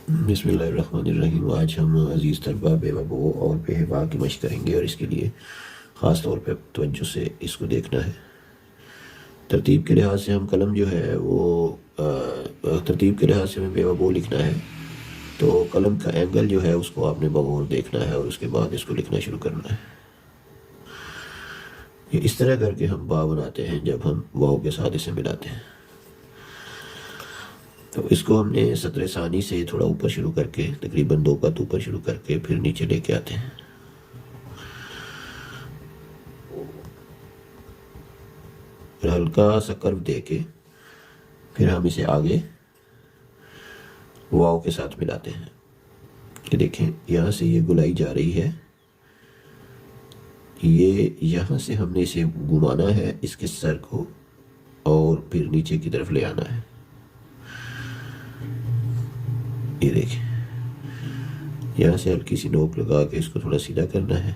बिस्मिल्लाहिर्रहमानिर्रहीम। आज हम अज़ीज़ तलबा बेवबो और बेहबा की मशक़ करेंगे और इसके लिए ख़ास तौर पे तवज्जो से इसको देखना है। तरतीब के लिहाज से हम कलम जो है वो तरतीब के लिहाज से हमें बेवबो लिखना है, तो कलम का एंगल जो है उसको आपने बगौर देखना है और उसके बाद इसको लिखना शुरू करना है। ये इस तरह करके हम बा बनाते हैं जब हम वाव के साथ इसे मिलाते हैं। तो इसको हमने सतरे सानी से थोड़ा ऊपर शुरू करके तकरीबन 2 कत ऊपर शुरू करके फिर नीचे लेके आते हैं। फिर हल्का सा कर्व दे के फिर हम इसे आगे वाव के साथ मिलाते हैं। ये देखें, यहाँ से ये गुलाई जा रही है, ये यहाँ से हमने इसे घुमाना है इसके सर को और फिर नीचे की तरफ ले आना है। ये देखें, यहाँ से हल्की सी नोक लगा के इसको थोड़ा सीधा करना है।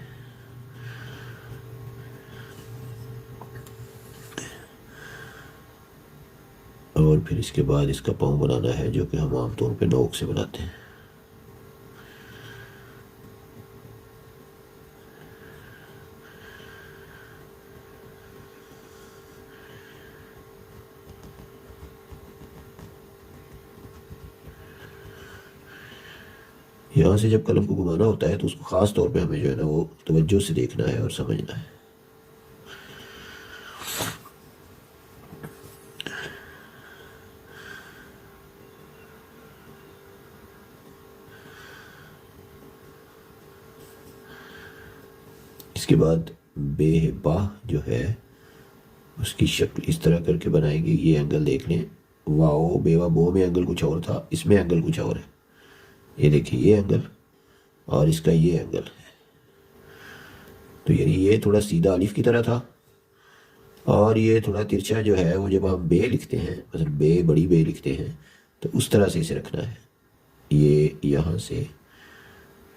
और फिर इसके बाद इसका पाँव बनाना है, जो कि हम आमतौर पे नोक से बनाते हैं। यहाँ से जब कलम को घुमाना होता है तो उसको ख़ास तौर पे हमें जो है ना वो तवज्जो से देखना है और समझना है। इसके बाद बेबा जो है उसकी शक्ल इस तरह करके बनाएंगे। ये एंगल देख लें, वाओ बेवा बो में एंगल कुछ और था, इसमें एंगल कुछ और है। ये देखिए, ये एंगल और इसका ये एंगल है। तो यानी ये थोड़ा सीधा अलिफ की तरह था और ये थोड़ा तिरछा जो है वो जब हम बे लिखते हैं, मतलब बे बड़ी बे लिखते हैं, तो उस तरह से इसे रखना है। ये यहाँ से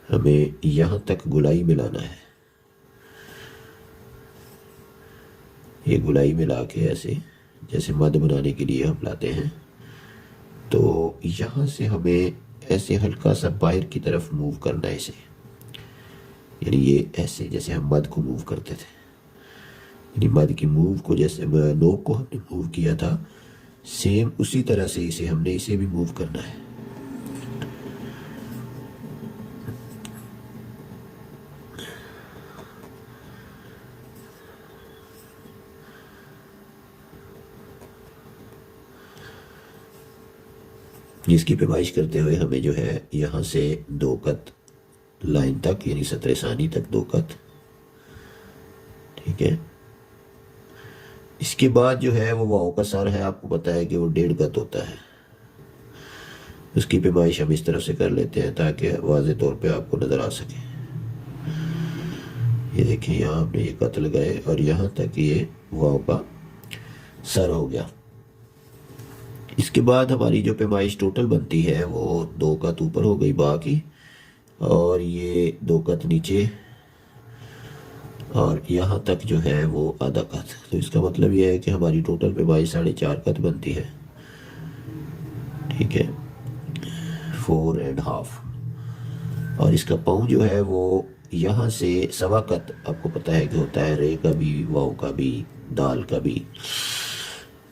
हमें यहाँ तक गुलाई मिलाना है। ये गुलाई मिला के ऐसे जैसे मद बनाने के लिए हम लाते हैं, तो यहाँ से हमें ऐसे हल्का सा बाहर की तरफ मूव करना है इसे। यानी ये ऐसे जैसे हम मद को मूव करते थे, यानी मद की मूव को जैसे नोक को हमने मूव किया था, सेम उसी तरह से इसे हमने इसे भी मूव करना है। जिसकी पैमाइश करते हुए हमें जो है यहाँ से 2 कत लाइन तक यानी सतरे सानी तक 2 कत, ठीक है। इसके बाद जो है वो वाव का सर है, आपको पता है कि वो 1.5 कत होता है। उसकी पैमाइश हम इस तरफ से कर लेते हैं ताकि वाज़े तौर पे आपको नज़र आ सके। ये देखिए, यहाँ हमने ये कत लगाए और यहाँ तक ये वाव का सर हो गया। इसके बाद हमारी जो पैमाइश टोटल बनती है वो 2 कत ऊपर हो गई बा की, और ये 2 कत नीचे, और यहाँ तक जो है वो आधा कत। तो इसका मतलब ये है कि हमारी टोटल पैमाइश 4.5 कत बनती है, ठीक है, 4.5। और इसका पाँव जो है वो यहाँ से 1.25 कत, आपको पता है कि होता है रे का भी, वाव का भी, दाल का भी।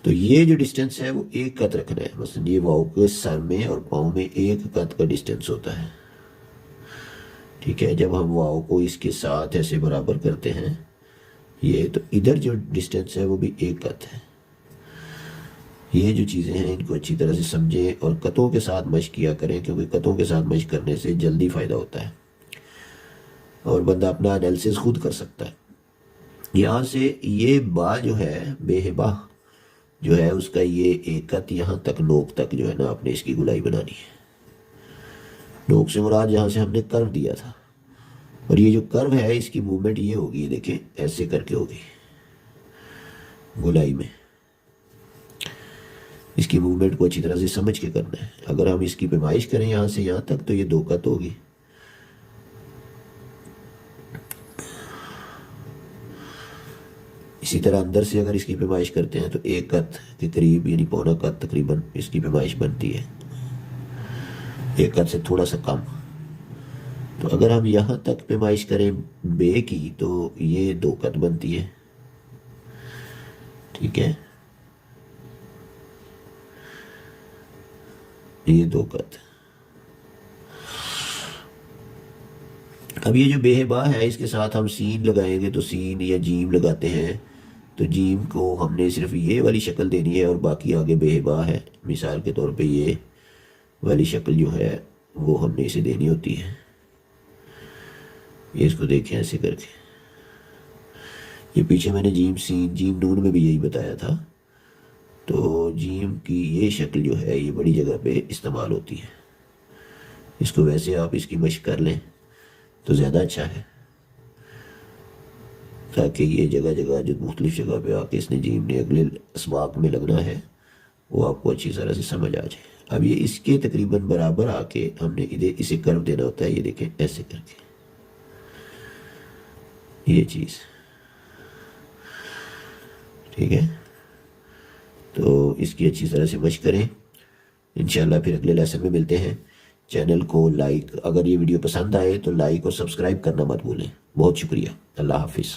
तो ये जो डिस्टेंस है वो 1 कत रखना है। मतलब ये वाव के सर में और पाँव में 1 कत का डिस्टेंस होता है, ठीक है। जब हम वाव को इसके साथ ऐसे बराबर करते हैं ये, तो इधर जो डिस्टेंस है वो भी 1 कत है। ये जो चीज़ें हैं इनको अच्छी तरह से समझें और कतों के साथ मशक किया करें, क्योंकि कतों के साथ मशक करने से जल्दी फ़ायदा होता है और बंदा अपना एनालिसिस खुद कर सकता है। यहाँ से ये बा जो है बेहबा जो है उसका ये 1 कत यहाँ तक नोक तक जो है ना आपने इसकी गुलाई बनानी है। नोक से मुराद जहाँ से हमने कर्व दिया था, और ये जो कर्व है इसकी मूवमेंट ये होगी, देखें ऐसे करके होगी गुलाई में। इसकी मूवमेंट को अच्छी तरह से समझ के करना है। अगर हम इसकी पैमाइश करें यहाँ से यहाँ तक तो ये 2 कत होगी। इसी तरह अंदर से अगर इसकी पैमाइश करते हैं तो 1 कत के करीब यानी 1.25 कत तकरीबन इसकी पैमाइश बनती है। एक कद से थोड़ा सा कम। तो अगर हम यहाँ तक पैमाइश करें बे की तो ये 2 कद बनती है, ठीक है, ये 2 कद। अब ये जो बेहबा है इसके साथ हम सीन लगाएंगे, तो सीन या जीम लगाते हैं, तो जीम को हमने सिर्फ ये वाली शक्ल देनी है और बाकी आगे बेहबा है। मिसाल के तौर पे ये वाली शक्ल जो है वो हमने इसे देनी होती है। ये इसको देखें ऐसे करके, ये पीछे मैंने जीम सीन जीम नून में भी यही बताया था। तो जीम की ये शक्ल जो है ये बड़ी जगह पे इस्तेमाल होती है। इसको वैसे आप इसकी मशक कर लें तो ज़्यादा अच्छा है, ताकि ये जगह जगह जो मुख्तलिफ जगह पे आके इसने जीम ने अगले असबाक में लगना है वो आपको अच्छी तरह से समझ आ जाए। अब ये इसके तकरीबन बराबर आके हमने इसे कर्व देना होता है, ये देखें ऐसे करके, ये चीज़, ठीक है। तो इसकी अच्छी तरह से मशक करें, इंशाल्लाह फिर अगले लेसन में मिलते हैं। चैनल को लाइक, अगर ये वीडियो पसंद आए तो लाइक और सब्सक्राइब करना मत भूलें। बहुत शुक्रिया, अल्लाह हाफिज़।